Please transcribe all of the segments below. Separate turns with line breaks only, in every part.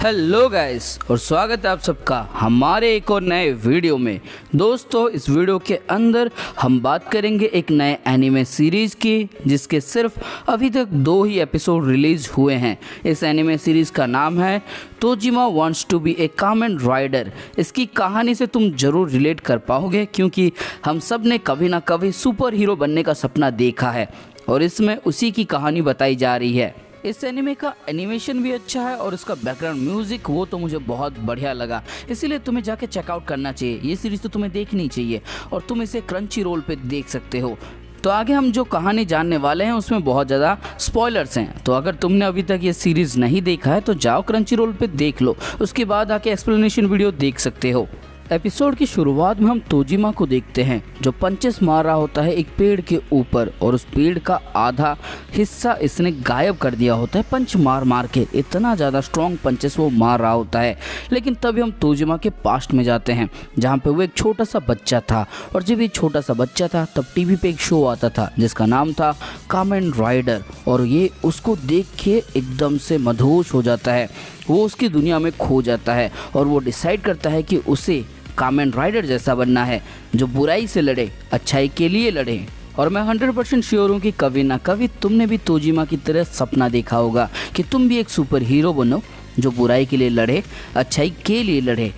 Hello guys और स्वागत है आप सबका हमारे एक और नए वीडियो में। दोस्तों, इस वीडियो के अंदर हम बात करेंगे एक नए एनिमे सीरीज़ की, जिसके सिर्फ अभी तक 2 ही एपिसोड रिलीज़ हुए हैं। इस एनिमे सीरीज़ का नाम है Tojima wants to be a Kamen Rider. इसकी कहानी से तुम ज़रूर रिलेट कर पाओगे, क्योंकि हम सब ने कभी ना कभी सुपर हीरो बनने का सपना देखा है और इसमें उसी की कहानी बताई जा रही है। इस एनिमे का एनिमेशन भी अच्छा है और इसका बैकग्राउंड म्यूजिक वो तो मुझे बहुत बढ़िया लगा, इसीलिए तुम्हें जाके चेकआउट करना चाहिए। ये सीरीज़ तो तुम्हें देखनी चाहिए और तुम इसे क्रंची रोल पे देख सकते हो। तो आगे हम जो कहानी जानने वाले हैं उसमें बहुत ज़्यादा स्पॉयलर्स हैं, तो अगर तुमने अभी तक ये सीरीज़ नहीं देखा है तो जाओ क्रंची रोल पे देख लो, उसके बाद आके एक्सप्लेनेशन वीडियो देख सकते हो। एपिसोड की शुरुआत में हम तोजिमा को देखते हैं जो पंचेस मार रहा होता है एक पेड़ के ऊपर, और उस पेड़ का आधा हिस्सा इसने गायब कर दिया होता है पंच मार मार के। इतना ज़्यादा स्ट्रॉन्ग पंचेस वो मार रहा होता है। लेकिन तभी हम तोजिमा के पास्ट में जाते हैं जहाँ पे वो एक छोटा सा बच्चा था, और जब ये छोटा सा बच्चा था तब टीवी पे एक शो आता था जिसका नाम था कामेन राइडर, और ये उसको देख के एकदम से मदहोश हो जाता है। वो उसकी दुनिया में खो जाता है और वो डिसाइड करता है कि उसे कामेन राइडर जैसा बनना है जो बुराई से लड़े, अच्छाई के लिए लड़े। और मैं 100% श्योर हूँ कि कभी ना कभी तुमने भी तोजिमा की तरह सपना देखा होगा कि तुम भी एक सुपर हीरो बनो जो बुराई के लिए लड़े, अच्छाई के लिए लड़े।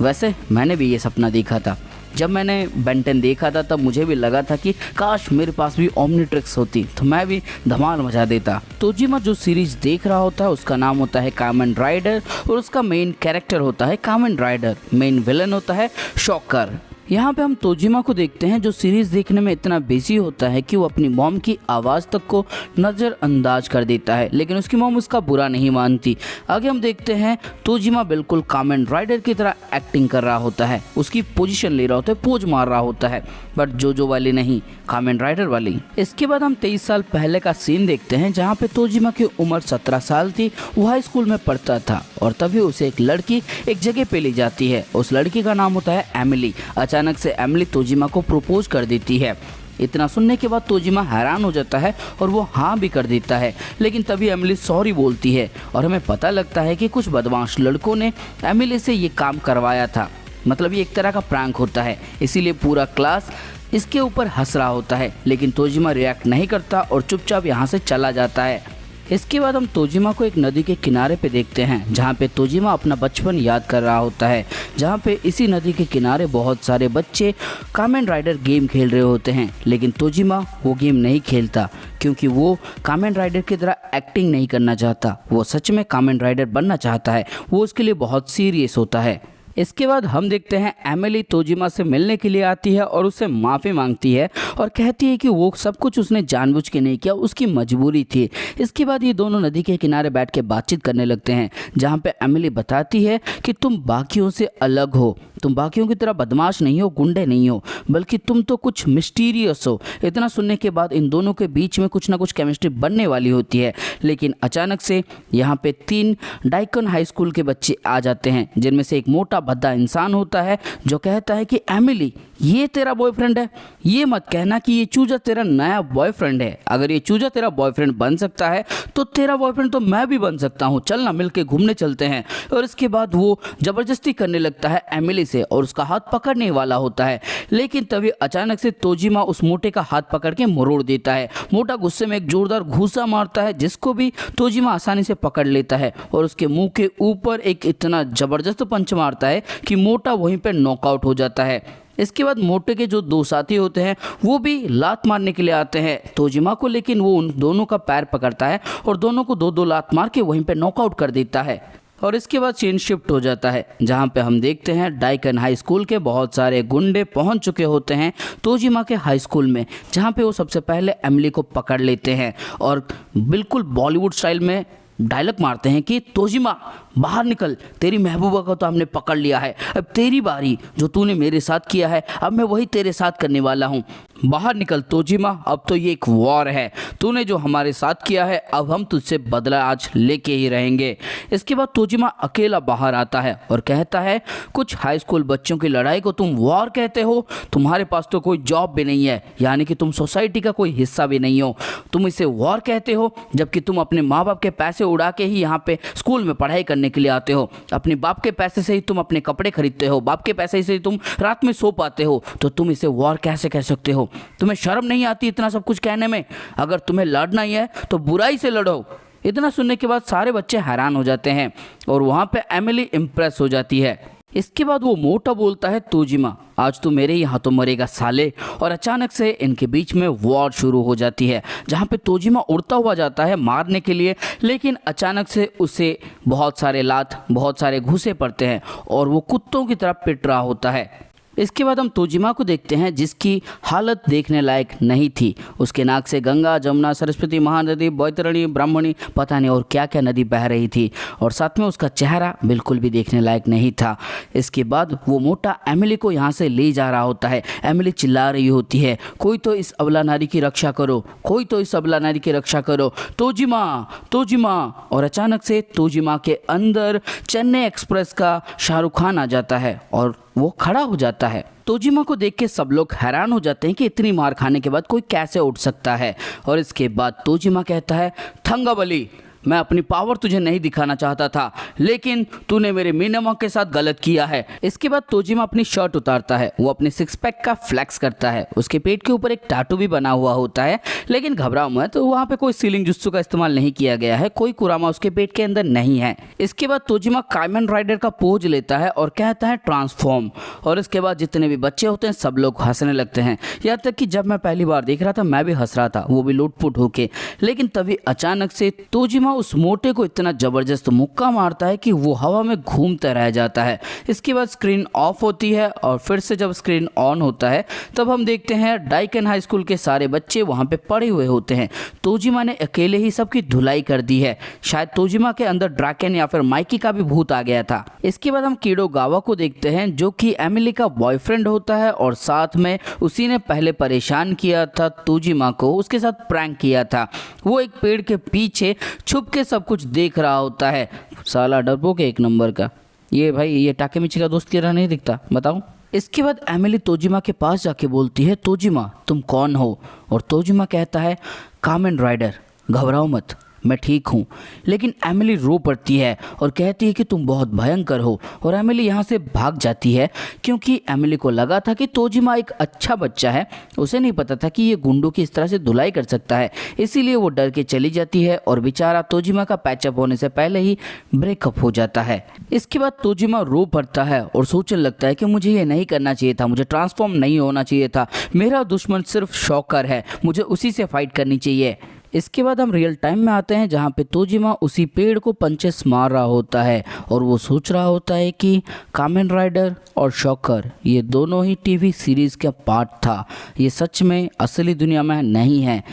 वैसे मैंने भी ये सपना देखा था। जब मैंने बेन 10 देखा था तब मुझे भी लगा था कि काश मेरे पास भी ओमनीट्रिक्स होती तो मैं भी धमाल मचा देता। तोजिमा जो सीरीज़ देख रहा होता है उसका नाम होता है कामेन राइडर, और उसका मेन कैरेक्टर होता है कामेन राइडर। मेन विलन होता है शॉकर। यहाँ पे हम तोजिमा को देखते हैं जो सीरीज़ देखने में इतना बिजी होता है कि वो अपनी मॉम की आवाज़ तक को नज़रअंदाज कर देता है, लेकिन उसकी मॉम उसका बुरा नहीं मानती। आगे हम देखते हैं तोजिमा बिल्कुल कामेन राइडर की तरह एक्टिंग कर रहा होता है, उसकी पोजीशन ले रहा होता है, पोज मार रहा होता है, बट जो वाली नहीं, कामेन राइडर वाली। इसके बाद हम 23 साल पहले का सीन देखते हैं जहाँ पे तोजिमा की उम्र 17 साल थी। वो हाई स्कूल में पढ़ता था और तभी उसे एक लड़की एक जगह पे ले जाती है। उस लड़की का नाम होता है एमिली। अचानक से एमिली तोजिमा को प्रपोज कर देती है। इतना सुनने के बाद तोजिमा हैरान हो जाता है और वो हाँ भी कर देता है, लेकिन तभी एमिली सॉरी बोलती है और हमें पता लगता है कि कुछ बदमाश लड़कों ने एमिली से ये काम करवाया था। मतलब ये एक तरह का प्रैंक होता है, इसीलिए पूरा क्लास इसके ऊपर हंस रहा होता है, लेकिन तोजिमा रिएक्ट नहीं करता और चुपचाप यहाँ से चला जाता है। इसके बाद हम तोजिमा को एक नदी के किनारे पे देखते हैं जहाँ पे तोजिमा अपना बचपन याद कर रहा होता है, जहाँ पे इसी नदी के किनारे बहुत सारे बच्चे कामेन राइडर गेम खेल रहे होते हैं। लेकिन तोजिमा वो गेम नहीं खेलता क्योंकि वो कामेन राइडर की तरह एक्टिंग नहीं करना चाहता, वो सच में कामेन राइडर बनना चाहता है। वो उसके लिए बहुत सीरियस होता है। इसके बाद हम देखते हैं एमिली तोजिमा से मिलने के लिए आती है और उससे माफ़ी मांगती है और कहती है कि वो सब कुछ उसने जानबूझ के नहीं किया, उसकी मजबूरी थी। इसके बाद ये दोनों नदी के किनारे बैठ के बातचीत करने लगते हैं जहाँ पे एमिली बताती है कि तुम बाकियों से अलग हो, तुम बाकियों की तरह बदमाश नहीं हो, गुंडे नहीं हो, बल्कि तुम तो कुछ मिस्टीरियस हो। इतना सुनने के बाद इन दोनों के बीच में कुछ ना कुछ केमिस्ट्री बनने वाली होती है, लेकिन अचानक से यहाँ पे 3 डाइकन हाई स्कूल के बच्चे आ जाते हैं, जिनमें से एक मोटा भद्दा इंसान होता है जो कहता है कि एमिली ये तेरा बॉयफ्रेंड है, ये मत कहना कि ये चूजा तेरा नया बॉयफ्रेंड है। अगर ये चूजा तेरा बॉयफ्रेंड बन सकता है तो तेरा बॉयफ्रेंड तो मैं भी बन सकता हूँ, चल ना मिलके घूमने चलते हैं। और इसके बाद वो जबरदस्ती करने लगता है एमिली से और उसका हाथ पकड़ने वाला होता है, लेकिन तभी अचानक से तोजिमा उस मोटे का हाथ पकड़ के मरोड़ देता है। मोटा गुस्से में एक जोरदार घूंसा मारता है जिसको भी तोजिमा आसानी से पकड़ लेता है और उसके मुंह के ऊपर एक इतना जबरदस्त पंच मारता है कि मोटा वहीं पर नॉकआउट हो जाता है। इसके बाद मोटे के जो 2 साथी होते हैं वो भी लात मारने के लिए आते हैं तोजिमा को, लेकिन वो उन दोनों का पैर पकड़ता है और दोनों को 2-2 लात मार के वहीं पे नॉकआउट कर देता है। और इसके बाद सीन शिफ्ट हो जाता है जहाँ पे हम देखते हैं डाइकन हाई स्कूल के बहुत सारे गुंडे पहुँच चुके होते हैं तोजिमा के हाई स्कूल में, जहाँ पे वो सबसे पहले एमिली को पकड़ लेते हैं और बिल्कुल बॉलीवुड स्टाइल में डायलॉग मारते हैं कि तोजिमा बाहर निकल, तेरी महबूबा को तो हमने पकड़ लिया है, अब तेरी बारी, जो तूने मेरे साथ किया है अब मैं वही तेरे साथ करने वाला हूँ। बाहर निकल तोजिमा, अब तो ये एक वॉर है। तूने जो हमारे साथ किया है अब हम तुझसे बदला आज लेके ही रहेंगे। इसके बाद तोजिमा अकेला बाहर आता है और कहता है कुछ हाई स्कूल बच्चों की लड़ाई को तुम वॉर कहते हो? तुम्हारे पास तो कोई जॉब भी नहीं है, यानी कि तुम सोसाइटी का कोई हिस्सा भी नहीं हो, तुम इसे वॉर कहते हो? जबकि तुम अपने माँ बाप के पैसे उड़ा के ही यहाँ पे स्कूल में पढ़ाई करने के लिए आते हो। अपने बाप के पैसे से ही तुम अपने कपड़े खरीदते हो, बाप के पैसे से ही तुम रात में सो पाते हो, तो तुम इसे वॉर कैसे कह सकते हो? तुम्हें शर्म नहीं आती इतना सब कुछ कहने में? अगर तुम्हें लड़ना ही है तो बुराई से लड़ो। इतना सुनने के बाद सारे बच्चे हैरान हो जाते हैं और वहाँ पे एमिली इम्प्रेस हो जाती है। इसके बाद वो मोटा बोलता है तोजिमा, आज तू मेरे ही हाथों मरेगा साले। और अचानक से इनके बीच में वॉर शुरू हो जाती है, जहाँ पे तोजिमा उड़ता हुआ जाता है मारने के लिए, लेकिन अचानक से उसे बहुत सारे लात, बहुत सारे घूंसे पड़ते हैं और वो कुत्तों की तरह पिट रहा होता है। इसके बाद हम तोजिमा को देखते हैं जिसकी हालत देखने लायक नहीं थी। उसके नाक से गंगा, जमुना, सरस्वती, महानदी, बैतरणी, ब्राह्मणी, पता नहीं और क्या क्या नदी बह रही थी और साथ में उसका चेहरा बिल्कुल भी देखने लायक नहीं था। इसके बाद वो मोटा एमिली को यहाँ से ले जा रहा होता है। एमिली चिल्ला रही होती है, कोई तो इस अबला नारी की रक्षा करो, कोई तो इस अबला नारी की रक्षा करो, तोजिमा तोजिमा। और अचानक से तोजिमा के अंदर चेन्नई एक्सप्रेस का शाहरुख खान आ जाता है और वो खड़ा हो जाता है। तोजिमा को देख के सब लोग हैरान हो जाते हैं कि इतनी मार खाने के बाद कोई कैसे उठ सकता है। और इसके बाद तोजिमा कहता है, थंगावली, मैं अपनी पावर तुझे नहीं दिखाना चाहता था, लेकिन तूने मेरे मीनमा के साथ गलत किया है। इसके बाद तोजिमा अपनी शर्ट उतारता है, वो अपने सिक्स पैक का फ्लैक्स करता है। उसके पेट के ऊपर एक टैटू भी बना हुआ होता है, लेकिन घबराओ मत, तो वहाँ पे कोई सीलिंग जुत्सु का इस्तेमाल नहीं किया गया है, कोई कुरामा उसके पेट के अंदर नहीं है। इसके बाद तोजिमा कामन राइडर का पोज लेता है और कहता है ट्रांसफॉर्म। और इसके बाद जितने भी बच्चे होते हैं सब लोग हंसने लगते हैं, यहाँ तक कि जब मैं पहली बार देख रहा था मैं भी हंस रहा था, वो भी लुटपुट होके। लेकिन तभी अचानक से तोजिमा उस मोटे को इतना जबरदस्त मुक्का मारता है कि वो हवा में घूमता रह जाता है। इसके बाद स्क्रीन ऑफ होती है और फिर से जब स्क्रीन ऑन होता है तब हम देखते हैं डाइकन हाई स्कूल के सारे बच्चे वहाँ पे पड़े हुए होते हैं। तोजिमा ने अकेले ही सबकी धुलाई कर दी है। शायद तोजिमा के अंदर ड्रैकन या फिर माइकी का भी भूत आ गया था। इसके बाद हम किडोगावा को देखते हैं जो कि एमिली का बॉयफ्रेंड होता है और साथ में उसी ने पहले परेशान किया था तोजिमा को, उसके साथ प्रैंक किया था। वो एक पेड़ के पीछे छुप के सब कुछ देख रहा होता है। साला डरपोक एक नंबर का। ये भाई ये टाकेमिची का दोस्त की तरह नहीं दिखता, बताओ। इसके बाद एमिली तोजिमा के पास जाके बोलती है, तोजिमा तुम कौन हो? और तोजिमा कहता है, कामेन राइडर, घबराओ मत, मैं ठीक हूँ। लेकिन एमिली रो पड़ती है और कहती है कि तुम बहुत भयंकर हो। और एमिली यहाँ से भाग जाती है क्योंकि एमिली को लगा था कि तोजिमा एक अच्छा बच्चा है, उसे नहीं पता था कि ये गुंडों की इस तरह से धुलाई कर सकता है। इसीलिए वो डर के चली जाती है और बेचारा तोजिमा का पैचअप होने से पहले ही ब्रेकअप हो जाता है। इसके बाद तोजिमा रो पड़ता है और सोचने लगता है कि मुझे ये नहीं करना चाहिए था, मुझे ट्रांसफॉर्म नहीं होना चाहिए था, मेरा दुश्मन सिर्फ शॉकर है, मुझे उसी से फाइट करनी चाहिए। इसके बाद हम रियल टाइम में आते हैं जहाँ पे तोजिमा उसी पेड़ को पंचेस मार रहा होता है और वो सोच रहा होता है कि कामेन राइडर और शॉकर ये दोनों ही टीवी सीरीज़ का पार्ट था, ये सच में असली दुनिया में नहीं है।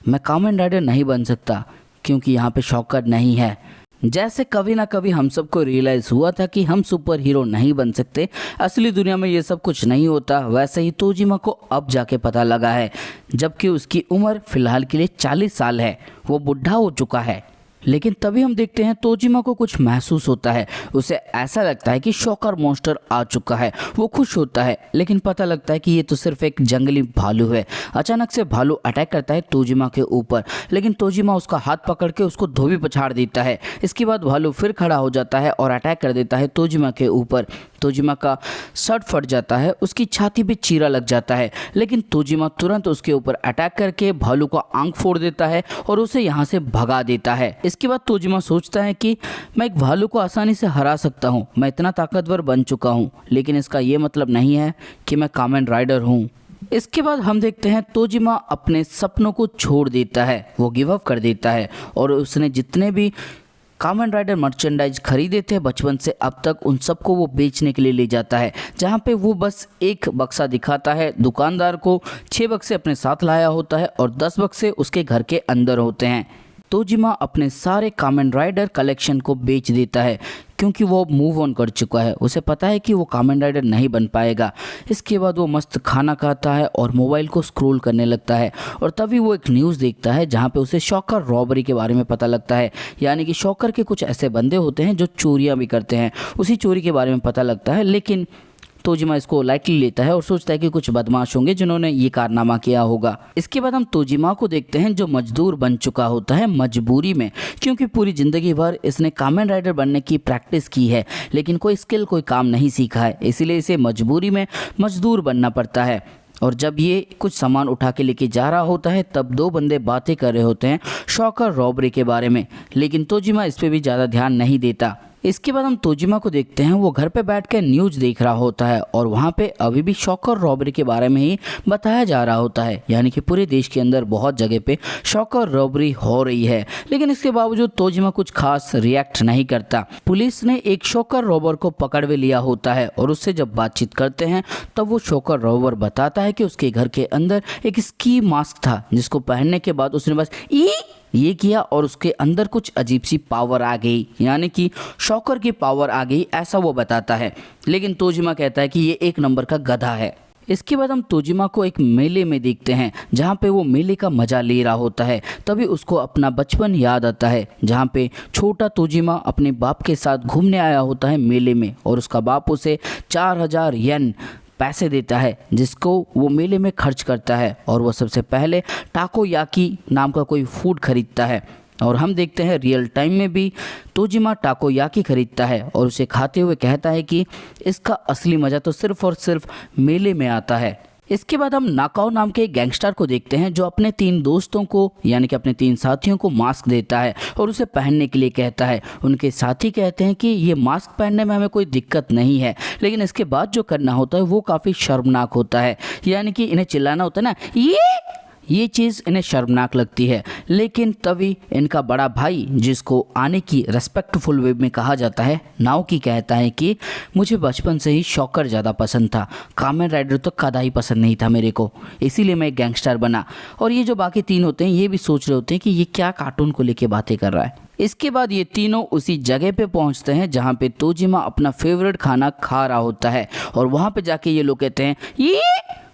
मैं कामेन राइडर नहीं बन सकता क्योंकि यहाँ पे शॉकर नहीं है। जैसे कभी ना कभी हम सबको रियलाइज़ हुआ था कि हम सुपर हीरो नहीं बन सकते, असली दुनिया में ये सब कुछ नहीं होता, वैसे ही तोजिमा को अब जाके पता लगा है, जबकि उसकी उम्र फ़िलहाल के लिए 40 साल है, वो बुढ़ा हो चुका है। लेकिन तभी हम देखते हैं तोजिमा को कुछ महसूस होता है, उसे ऐसा लगता है कि शॉकर मॉन्स्टर आ चुका है। वो खुश होता है लेकिन पता लगता है कि ये तो सिर्फ एक जंगली भालू है। अचानक से भालू अटैक करता है तोजिमा के ऊपर, लेकिन तोजिमा उसका हाथ पकड़ के उसको धोबी पछाड़ देता है। इसके बाद भालू फिर खड़ा हो जाता है और अटैक कर देता है तोजिमा के ऊपर। तोजिमा का शर्ट फट जाता है, उसकी छाती पे चीरा लग जाता है, लेकिन तोजिमा तुरंत उसके ऊपर अटैक करके भालू का आंख फोड़ देता है और उसे यहाँ से भगा देता है। इसके बाद तोजिमा सोचता है कि मैं एक भालू को आसानी से हरा सकता हूँ, मैं इतना ताकतवर बन चुका हूँ, लेकिन इसका ये मतलब नहीं है कि मैं कामेन राइडर हूँ। इसके बाद हम देखते हैं तोजिमा अपने सपनों को छोड़ देता है, वो गिव अप कर देता है और उसने जितने भी कामेन राइडर मर्चेंडाइज खरीदे थे बचपन से अब तक, उन सबको वो बेचने के लिए ले जाता है, जहाँ पे वो बस एक बक्सा दिखाता है दुकानदार को। 6 बक्से अपने साथ लाया होता है और 10 बक्से उसके घर के अंदर होते हैं। तोजिमा अपने सारे कामेन राइडर कलेक्शन को बेच देता है क्योंकि वो अब मूव ऑन कर चुका है, उसे पता है कि वो कामेन राइडर नहीं बन पाएगा। इसके बाद वो मस्त खाना खाता है और मोबाइल को स्क्रॉल करने लगता है और तभी वो एक न्यूज़ देखता है जहाँ पे उसे शॉकर रॉबरी के बारे में पता लगता है। यानी कि शॉकर के कुछ ऐसे बंदे होते हैं जो चोरियाँ भी करते हैं, उसी चोरी के बारे में पता लगता है। लेकिन तोजिमा इसको लाइटली लेता है और सोचता है कि कुछ बदमाश होंगे जिन्होंने ये कारनामा किया होगा। इसके बाद हम तोजिमा को देखते हैं जो मजदूर बन चुका होता है मजबूरी में, क्योंकि पूरी ज़िंदगी भर इसने कामेन राइडर बनने की प्रैक्टिस की है लेकिन कोई स्किल कोई काम नहीं सीखा है, इसीलिए इसे मजबूरी में मजदूर बनना पड़ता है। और जब ये कुछ सामान उठा के लेके जा रहा होता है तब दो बंदे बातें कर रहे होते हैं शॉकर रॉबरी के बारे में, लेकिन तोजिमा इस पर भी ज़्यादा ध्यान नहीं देता। इसके बाद हम तोजिमा को देखते हैं वो घर पे बैठकर न्यूज़ देख रहा होता है और वहाँ पे अभी भी शॉकर रॉबरी के बारे में ही बताया जा रहा होता है। यानी कि पूरे देश के अंदर बहुत जगह पे शॉकर रॉबरी हो रही है, लेकिन इसके बावजूद तोजिमा कुछ खास रिएक्ट नहीं करता। पुलिस ने एक शॉकर रॉबर को पकड़ भी लिया होता है और उससे जब बातचीत करते हैं तब वो शॉकर रॉबर बताता है कि उसके घर के अंदर एक स्की मास्क था जिसको पहनने के बाद उसने बस ये किया और उसके अंदर कुछ अजीब सी पावर आ गई, यानी कि शॉकर की पावर आ गई, ऐसा वो बताता है। लेकिन तोजिमा कहता है कि ये एक नंबर का गधा है। इसके बाद हम तोजिमा को एक मेले में देखते हैं जहाँ पे वो मेले का मज़ा ले रहा होता है। तभी उसको अपना बचपन याद आता है जहाँ पे छोटा तोजिमा अपने बाप के साथ घूमने आया होता है मेले में और उसका बाप उसे 4000 येन पैसे देता है जिसको वो मेले में खर्च करता है और वो सबसे पहले टाकोयाकी नाम का कोई फूड खरीदता है। और हम देखते हैं रियल टाइम में भी तोजिमा टाकोयाकी खरीदता है और उसे खाते हुए कहता है कि इसका असली मज़ा तो सिर्फ़ और सिर्फ मेले में आता है। इसके बाद हम नाकाओ नाम के एक गैंगस्टर को देखते हैं जो अपने 3 दोस्तों को यानी कि अपने 3 साथियों को मास्क देता है और उसे पहनने के लिए कहता है। उनके साथी कहते हैं कि ये मास्क पहनने में हमें कोई दिक्कत नहीं है, लेकिन इसके बाद जो करना होता है वो काफ़ी शर्मनाक होता है। यानी कि इन्हें चिल्लाना होता है ना, ये चीज़ इन्हें शर्मनाक लगती है। लेकिन तभी इनका बड़ा भाई जिसको आने की रेस्पेक्टफुल वे में कहा जाता है नाओकी कहता है कि मुझे बचपन से ही शॉकर ज़्यादा पसंद था, कामेन राइडर तो कदा ही पसंद नहीं था मेरे को, इसीलिए मैं एक गैंगस्टर बना। और ये जो बाकी 3 होते हैं ये भी सोच रहे होते हैं कि ये क्या कार्टून को लेके बातें कर रहा है। इसके बाद ये तीनों उसी जगह पे पहुंचते हैं जहाँ पे तोजिमा अपना फेवरेट खाना खा रहा होता है और वहाँ पे जाके ये लोग कहते हैं ये,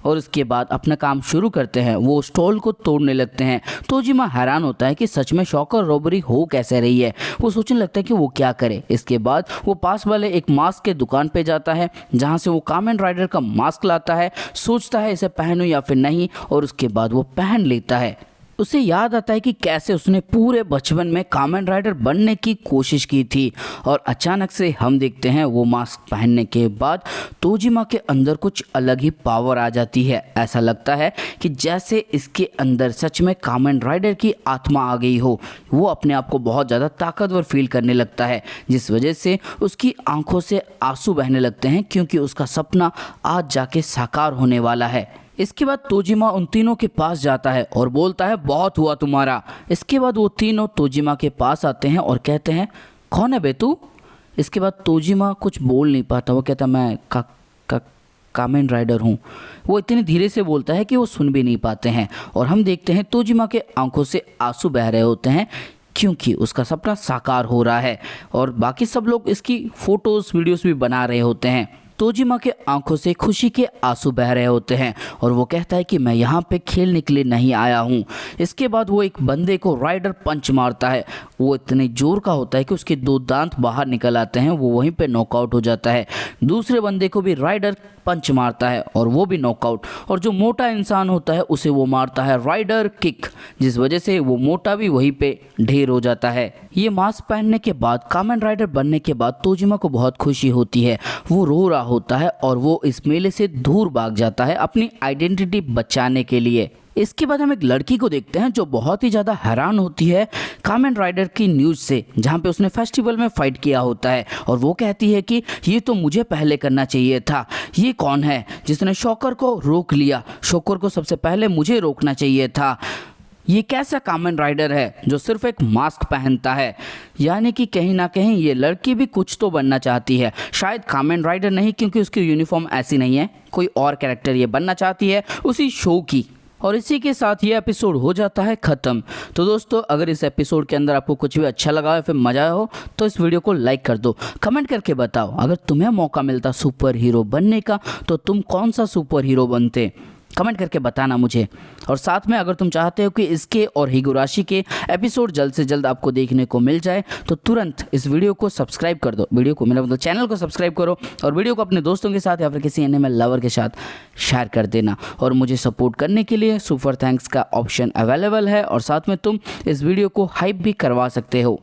और उसके बाद अपना काम शुरू करते हैं। वो स्टॉल को तोड़ने लगते हैं। तोजिमा हैरान होता है कि सच में शॉकर रॉबरी हो कैसे रही है। वो सोचने लगता है कि वो क्या करे। इसके बाद वो पास वाले एक मास्क के दुकान पे जाता है जहाँ से वो कामेन राइडर का मास्क लाता है, सोचता है इसे पहनूं या फिर नहीं, और उसके बाद वो पहन लेता है। उसे याद आता है कि कैसे उसने पूरे बचपन में कामेन राइडर बनने की कोशिश की थी और अचानक से हम देखते हैं वो मास्क पहनने के बाद तोजिमा के अंदर कुछ अलग ही पावर आ जाती है। ऐसा लगता है कि जैसे इसके अंदर सच में कामेन राइडर की आत्मा आ गई हो। वो अपने आप को बहुत ज़्यादा ताकतवर फील करने लगता है जिस वजह से उसकी आंखों से आंसू बहने लगते हैं क्योंकि उसका सपना आज जाके साकार होने वाला है। इसके बाद तोजिमा उन तीनों के पास जाता है और बोलता है बहुत हुआ तुम्हारा। इसके बाद वो तीनों तोजिमा के पास आते हैं और कहते हैं कौन है बे तू। इसके बाद तोजिमा कुछ बोल नहीं पाता, वो कहता मैं कामेन राइडर हूँ। वो इतनी धीरे से बोलता है कि वो सुन भी नहीं पाते हैं और हम देखते हैं तोजिमा के आंखों से आंसू बह रहे होते हैं क्योंकि उसका सपना साकार हो रहा है और बाकी सब लोग इसकी फ़ोटोज़ वीडियोस भी बना रहे होते हैं। तोजिमा के आंखों से खुशी के आंसू बह रहे होते हैं और वो कहता है कि मैं यहाँ पे खेलने के लिए नहीं आया हूँ। इसके बाद वो एक बंदे को राइडर पंच मारता है। वो इतने जोर का होता है कि उसके 2 दांत बाहर निकल आते हैं। वो वहीं पे नॉकआउट हो जाता है। दूसरे बंदे को भी राइडर पंच मारता है और वो भी नॉकआउट। और जो मोटा इंसान होता है उसे वो मारता है राइडर किक, जिस वजह से वो मोटा भी वहीं पे ढेर हो जाता है। ये मास्क पहनने के बाद कामेन राइडर बनने के बाद तोजिमा को बहुत खुशी होती है। वो रो रहा होता है और वो इस मेले से दूर भाग जाता है अपनी आइडेंटिटी बचाने के लिए। इसके बाद हम एक लड़की को देखते हैं जो बहुत ही ज़्यादा हैरान होती है कामेन राइडर की न्यूज़ से, जहाँ पे उसने फेस्टिवल में फ़ाइट किया होता है और वो कहती है कि ये तो मुझे पहले करना चाहिए था। ये कौन है जिसने शॉकर को रोक लिया? शॉकर को सबसे पहले मुझे रोकना चाहिए था। ये कैसा कामेन राइडर है जो सिर्फ एक मास्क पहनता है? यानी कि कहीं ना कहीं ये लड़की भी कुछ तो बनना चाहती है। शायद कामेन राइडर नहीं, क्योंकि उसकी यूनिफॉर्म ऐसी नहीं है, कोई और कैरेक्टर ये बनना चाहती है उसी शो की। और इसी के साथ ये एपिसोड हो जाता है ख़त्म। तो दोस्तों अगर इस एपिसोड के अंदर आपको कुछ भी अच्छा लगा है फिर मज़ा आया हो तो इस वीडियो को लाइक कर दो। कमेंट करके बताओ अगर तुम्हें मौका मिलता सुपर हीरो बनने का तो तुम कौन सा सुपर हीरो बनते, कमेंट करके बताना मुझे। और साथ में अगर तुम चाहते हो कि इसके और हिगुराशी के एपिसोड जल्द से जल्द आपको देखने को मिल जाए तो तुरंत इस वीडियो को सब्सक्राइब कर दो। वीडियो को मेरा मतलब चैनल को सब्सक्राइब करो और वीडियो को अपने दोस्तों के साथ या फिर किसी एनिमल लवर के साथ शेयर कर देना। और मुझे सपोर्ट करने के लिए सुपर थैंक्स का ऑप्शन अवेलेबल है और साथ में तुम इस वीडियो को हाइप भी करवा सकते हो।